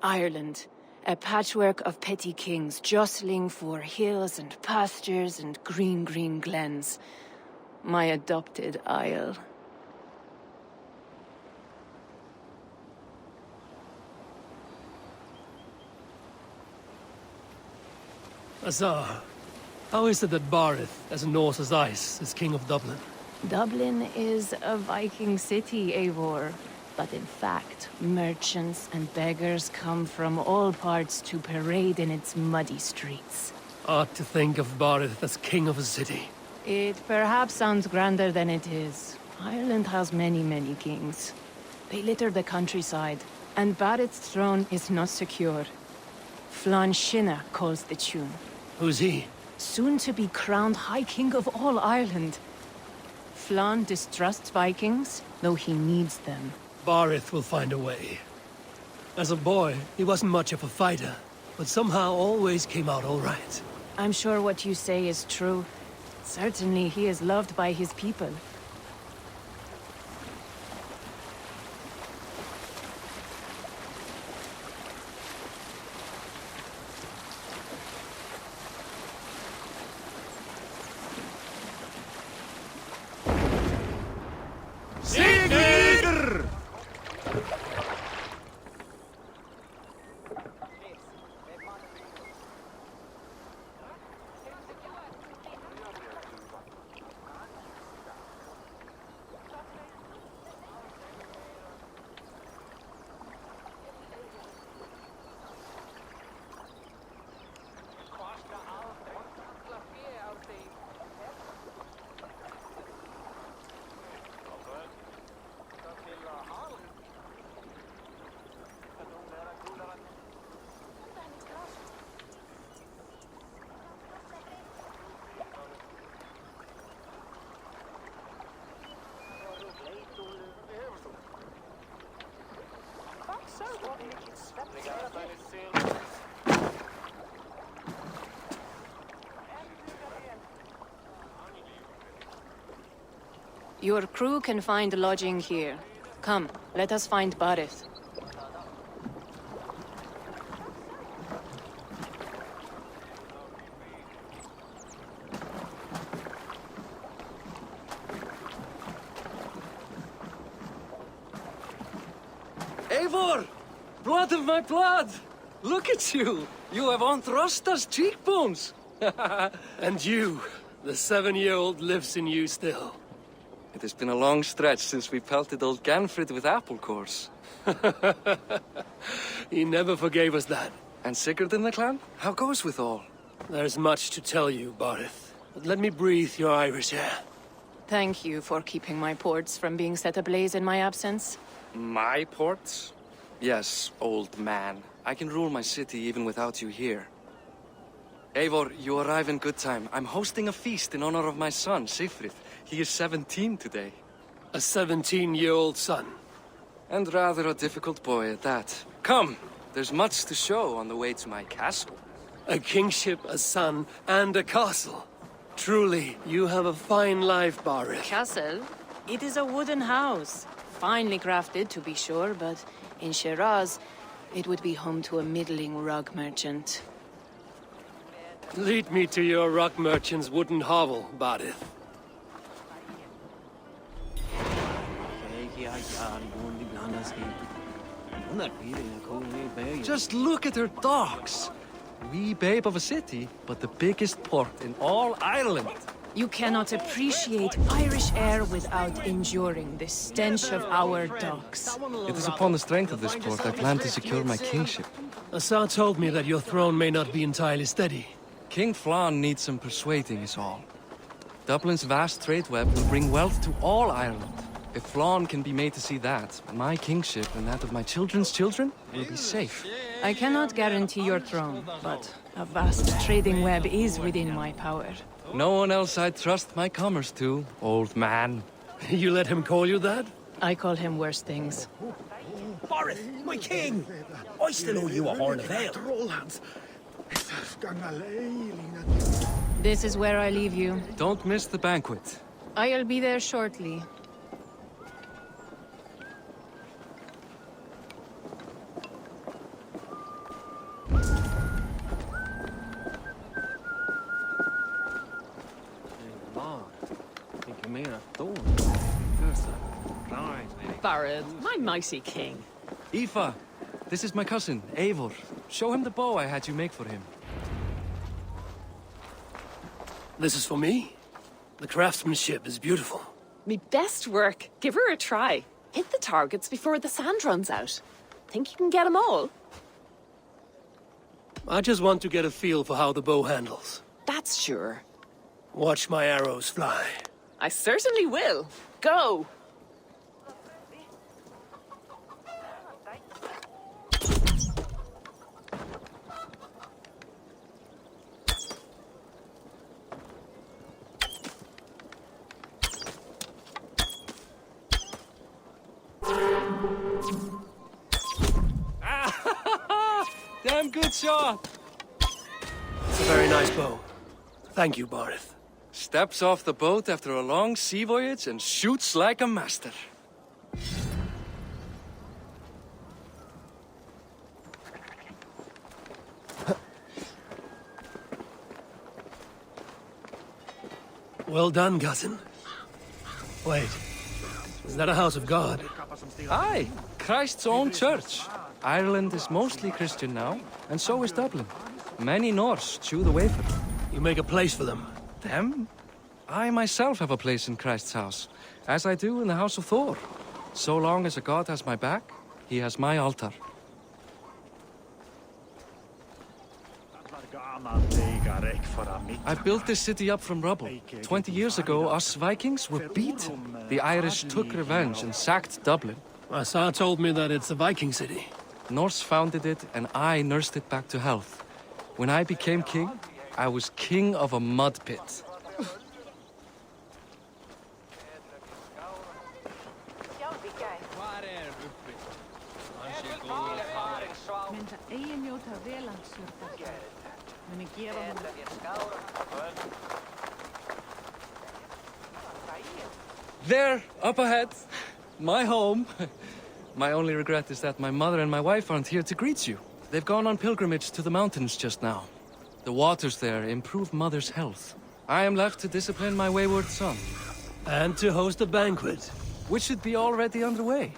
Ireland. A patchwork of petty kings jostling for hills and pastures and green, green glens. My adopted isle. Azar, how is it that Barith, as Norse as ice, is king of Dublin? Dublin is a Viking city, Eivor. But in fact, merchants and beggars come from all parts to parade in its muddy streets. Odd to think of Barith as king of a city. It perhaps sounds grander than it is. Ireland has many, many kings. They litter the countryside, and Barith's throne is not secure. Flann Sinna calls the tune. Who's he? Soon to be crowned High King of all Ireland. Flann distrusts Vikings, though he needs them. Barith will find a way. As a boy, he wasn't much of a fighter, but somehow always came out all right. I'm sure what you say is true. Certainly he is loved by his people. Your crew can find lodging here. Come, let us find Barith. Eivor! Blood of my blood! Look at you! You have Anthrosta's cheekbones! And you, the 7-year-old lives in you still. It has been a long stretch since we pelted old Ganfrid with apple cores. He never forgave us that. And Sigurd in the clan? How goes with all? There's much to tell you, Barith, but let me breathe your Irish air. Thank you for keeping my ports from being set ablaze in my absence. My ports? Yes, old man. I can rule my city even without you here. Eivor, you arrive in good time. I'm hosting a feast in honor of my son, Sigfrid. He is 17 today. A 17-year-old son. And rather a difficult boy at that. Come, there's much to show on the way to my castle. A kingship, a son, and a castle. Truly, you have a fine life, Barith. Castle? It is a wooden house. Finely crafted, to be sure, but in Shiraz, it would be home to a middling rug merchant. Lead me to your rock merchant's wooden hovel, Barith. Just look at her docks. Wee babe of a city, but the biggest port in all Ireland. You cannot appreciate Irish air without enduring the stench of our docks. It is upon the strength of this port I plan to secure my kingship. Assar told me that your throne may not be entirely steady. King Flann needs some persuading is all. Dublin's vast trade web will bring wealth to all Ireland. If Flann can be made to see that, my kingship and that of my children's children will be safe. I cannot guarantee your throne, but a vast trading web is within my power. No one else I'd trust my commerce to, old man. You let him call you that? I call him worse things. Barith, my king! I still owe you a horn of ale. This is where I leave you. Don't miss the banquet. I'll be there shortly. Barad, my mighty king. Aoife, this is my cousin, Eivor. Show him the bow I had you make for him. This is for me? The craftsmanship is beautiful. Me best work. Give her a try. Hit the targets before the sand runs out. Think you can get them all? I just want to get a feel for how the bow handles. That's sure. Watch my arrows fly. I certainly will. Go! Damn good shot! It's a very nice bow. Thank you, Barith. Steps off the boat after a long sea voyage and shoots like a master. Well done, cousin. Wait, is that a house of God? Aye, Christ's own church. Ireland is mostly Christian now, and so is Dublin. Many Norse chew the wafer. You make a place for them. Them? I myself have a place in Christ's house, as I do in the house of Thor. So long as a god has my back, he has my altar. I built this city up from rubble. 20 years ago, us Vikings were beaten. The Irish took revenge and sacked Dublin. Asa told me that it's a Viking city. Norse founded it, and I nursed it back to health. When I became king, I was king of a mud pit. There, up ahead. My home. My only regret is that my mother and my wife aren't here to greet you. They've gone on pilgrimage to the mountains just now. The waters there improve mother's health. I am left to discipline my wayward son. And to host a banquet. Which should be already underway.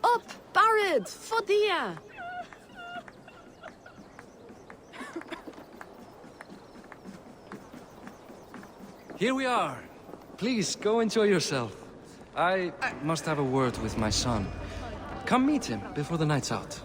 Up, Barad! Fodia! Here we are. Please, go enjoy yourself. I must have a word with my son. Come meet him before the night's out.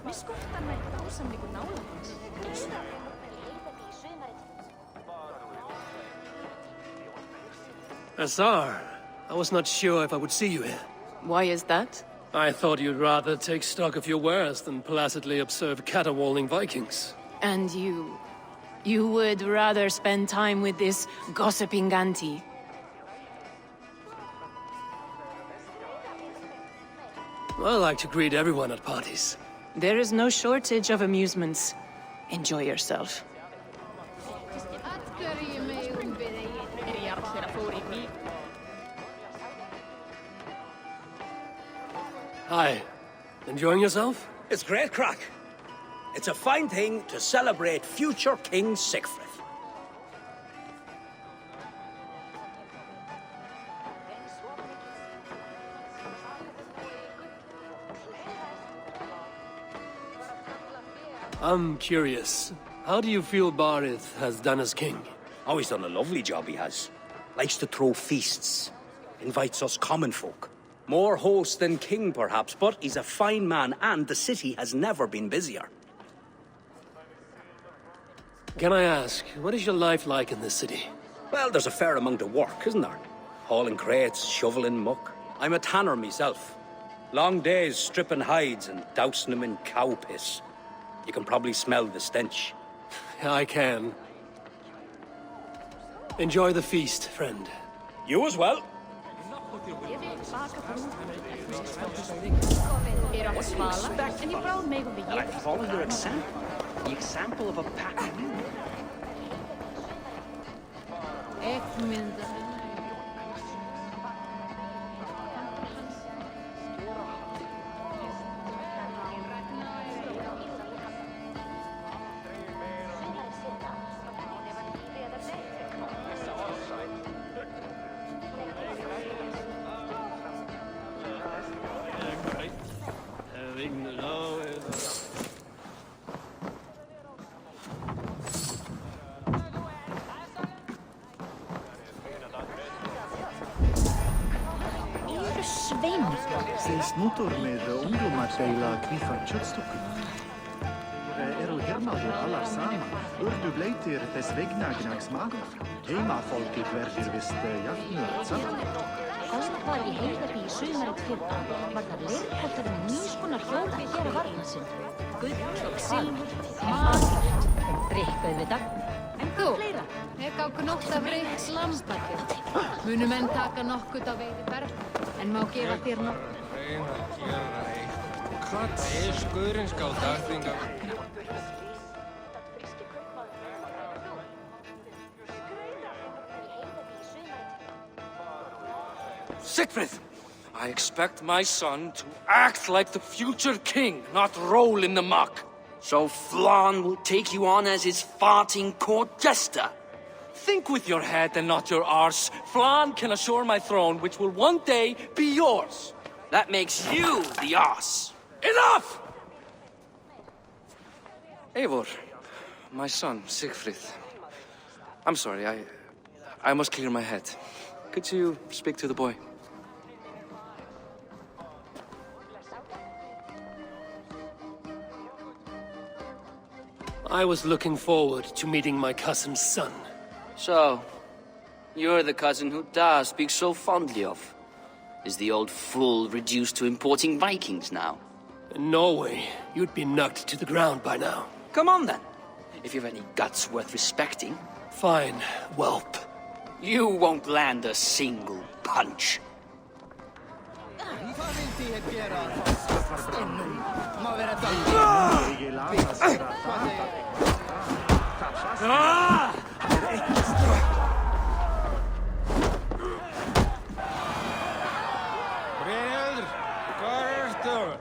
Azar, I was not sure if I would see you here. Why is that? I thought you'd rather take stock of your wares than placidly observe caterwauling Vikings. And you... You would rather spend time with this gossiping auntie? I like to greet everyone at parties. There is no shortage of amusements. Enjoy yourself. Hi. Enjoying yourself? It's great crack. It's a fine thing to celebrate future King Sigfrid. I'm curious. How do you feel Barith has done as king? Oh, he's done a lovely job, he has. Likes to throw feasts. Invites us common folk. More host than king, perhaps, but he's a fine man, and the city has never been busier. Can I ask, what is your life like in this city? Well, there's a fair amount of work, isn't there? Hauling crates, shoveling muck. I'm a tanner myself. Long days stripping hides and dousing them in cow piss. You can probably smell the stench. I can. Enjoy the feast, friend. You as well. And I follow your example. The example of a pack of you. Þeir snútur með ungdomar deila kvíðan kjötstúkun. Þeir eru hermaður allar saman. Urdu bleitir þess vegna gnags magar. Heimafólkið verður vist jafnur saman. Þegar var í Heiðarby í sumarið fyrra var það leirkottar með nýskonar hjól að gera varna sinn. Gull og silfur, magert, drikk auðvitað. En þú, eka á knótt af reykt lambakjöt. Munu menn taka nokkurt á veiði berg, en má gefa þér nokkuð. Reyna að gera eitt. Hvað er skurinskátt aðþvinga? Sigfrid! I expect my son to act like the future king, not roll in the muck. So Flann will take you on as his farting court jester? Think with your head and not your arse. Flann can assure my throne, which will one day be yours. That makes you the arse. Enough! Eivor, my son, Sigfrid. I'm sorry, I must clear my head. Could you speak to the boy? I was looking forward to meeting my cousin's son. So, you're the cousin who Da speaks so fondly of. Is the old fool reduced to importing Vikings now? In Norway, you'd be knocked to the ground by now. Come on then, if you've any guts worth respecting. Fine, whelp. You won't land a single punch. Brynhildur, hvar ertu?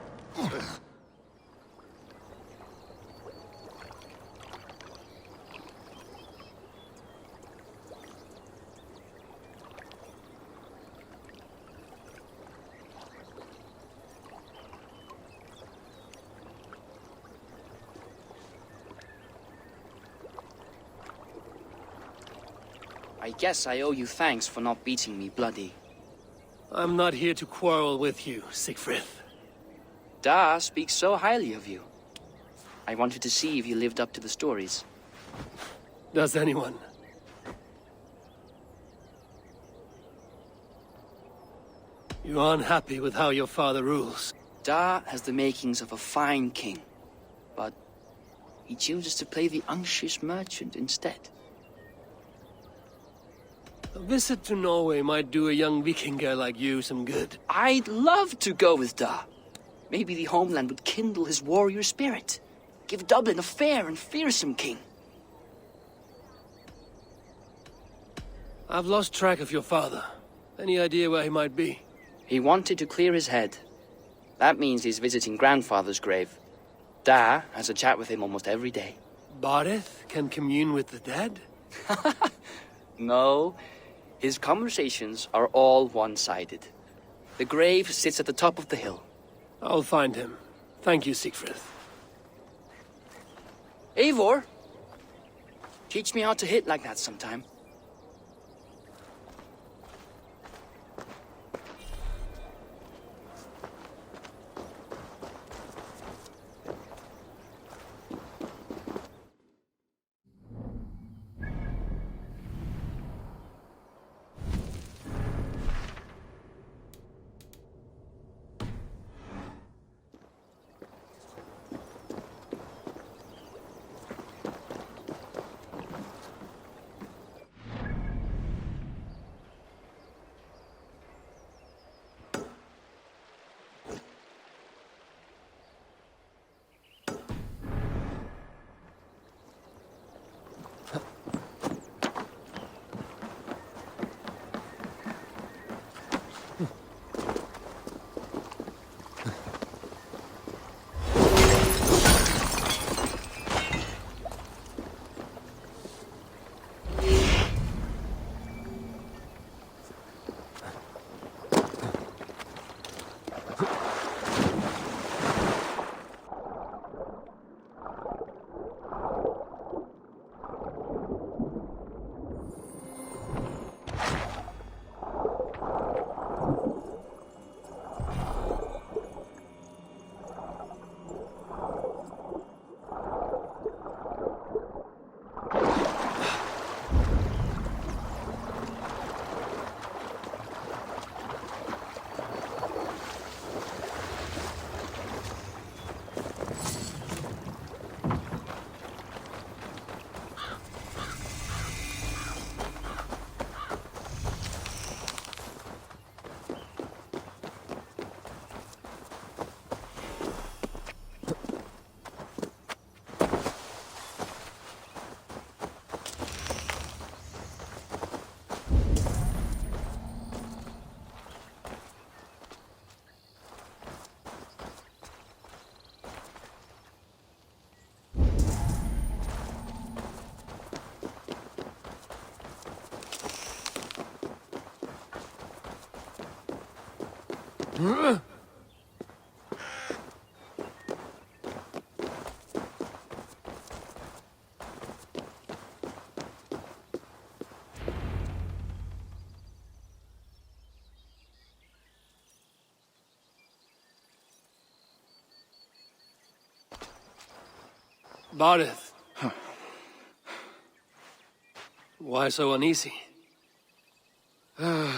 I guess I owe you thanks for not beating me bloody. I'm not here to quarrel with you, Sigfrid. Da speaks so highly of you. I wanted to see if you lived up to the stories. Does anyone? You're unhappy with how your father rules. Da has the makings of a fine king, but he chooses to play the unctuous merchant instead. A visit to Norway might do a young Vikinger like you some good. I'd love to go with Da. Maybe the homeland would kindle his warrior spirit. Give Dublin a fair and fearsome king. I've lost track of your father. Any idea where he might be? He wanted to clear his head. That means he's visiting grandfather's grave. Da has a chat with him almost every day. Bareth can commune with the dead? No. His conversations are all one-sided. The grave sits at the top of the hill. I'll find him. Thank you, Sigfrid. Eivor, teach me how to hit like that sometime. Barith. Why so uneasy? A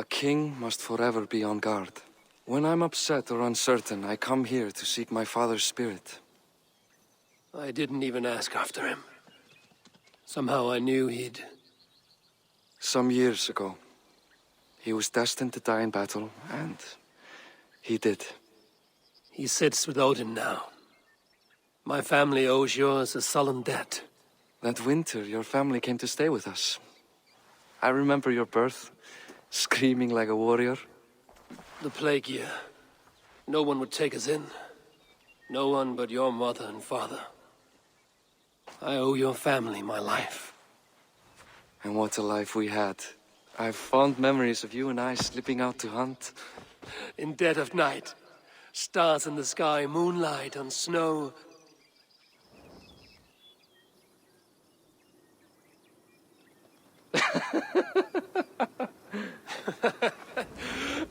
king must forever be on guard. When I'm upset or uncertain, I come here to seek my father's spirit. I didn't even ask after him. Somehow I knew he'd... Some years ago, he was destined to die in battle, and he did. He sits with Odin now. My family owes yours a sullen debt. That winter, your family came to stay with us. I remember your birth, screaming like a warrior. The plague year. No one would take us in. No one but your mother and father. I owe your family my life. And what a life we had. I've fond memories of you and I slipping out to hunt. In dead of night. Stars in the sky, moonlight on snow.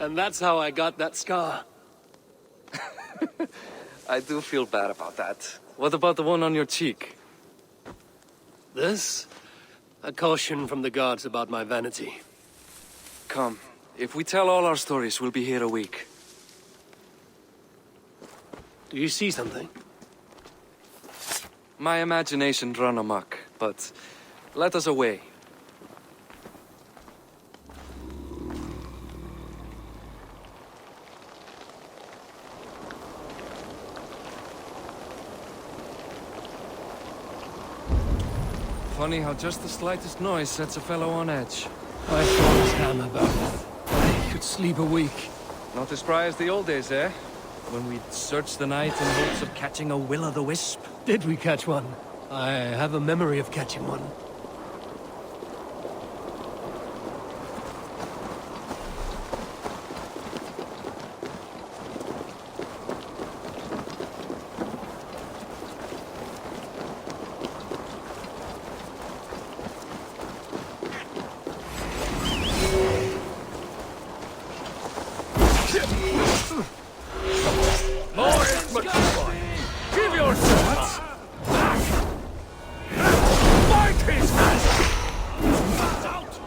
And that's how I got that scar. I do feel bad about that. What about the one on your cheek? This? A caution from the gods about my vanity. Come. If we tell all our stories, we'll be here a week. Do you see something? My imagination run amok, but let us away. Funny how just the slightest noise sets a fellow on edge. I thought his hammer about it. I could sleep a week. Not as spry as the old days, eh? When we'd search the night in hopes of catching a will-o'-the-wisp. Did we catch one? I have a memory of catching one. Give yourself back! Fight his ass! Out!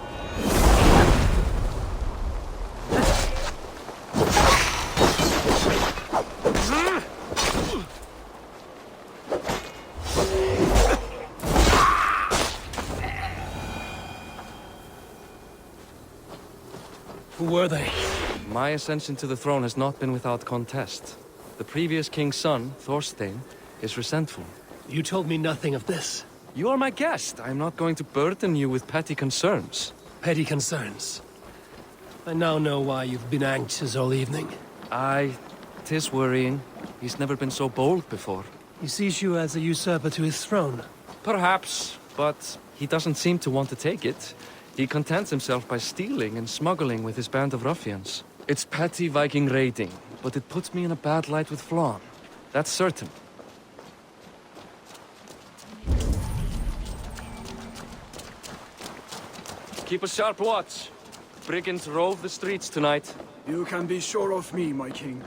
Who were they? My ascension to the throne has not been without contest. The previous king's son, Thorstein, is resentful. You told me nothing of this. You are my guest. I am not going to burden you with petty concerns. Petty concerns. I now know why you've been anxious all evening. Aye, 'tis worrying. He's never been so bold before. He sees you as a usurper to his throne. Perhaps, but he doesn't seem to want to take it. He contents himself by stealing and smuggling with his band of ruffians. It's petty Viking raiding, but it puts me in a bad light with Flann. That's certain. Keep a sharp watch. Brigands rove the streets tonight. You can be sure of me, my king.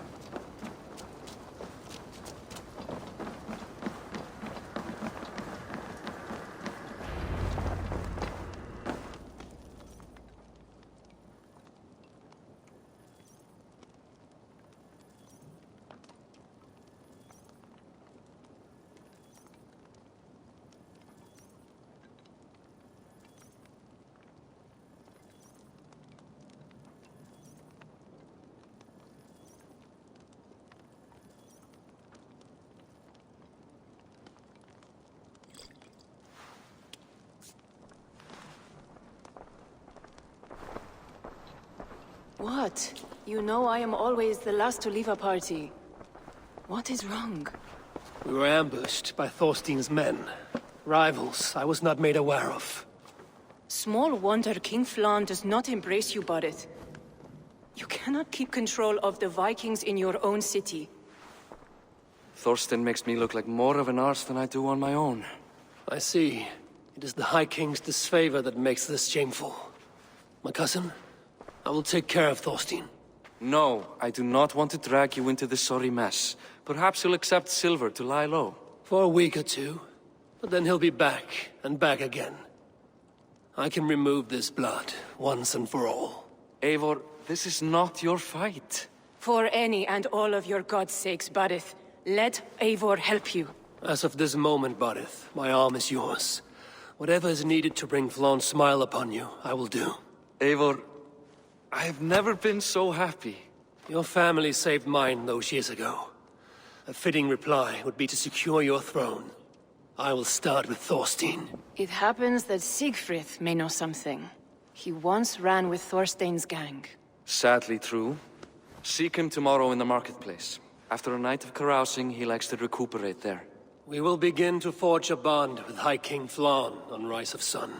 What? You know I am always the last to leave a party. What is wrong? We were ambushed by Thorstein's men. Rivals I was not made aware of. Small wonder King Flann does not embrace you, Barrett. You cannot keep control of the Vikings in your own city. Thorstein makes me look like more of an arse than I do on my own. I see. It is the High King's disfavor that makes this shameful. My cousin, I will take care of Thorstein. No, I do not want to drag you into this sorry mess. Perhaps you'll accept silver to lie low. For a week or two, but then he'll be back, and back again. I can remove this blood, once and for all. Eivor, this is not your fight. For any and all of your god's sakes, Barrett, let Eivor help you. As of this moment, Barith, my arm is yours. Whatever is needed to bring Flann's smile upon you, I will do. Eivor, I've never been so happy. Your family saved mine those years ago. A fitting reply would be to secure your throne. I will start with Thorstein. It happens that Siegfried may know something. He once ran with Thorstein's gang. Sadly true. Seek him tomorrow in the marketplace. After a night of carousing, he likes to recuperate there. We will begin to forge a bond with High King Flann on Rise of Sun.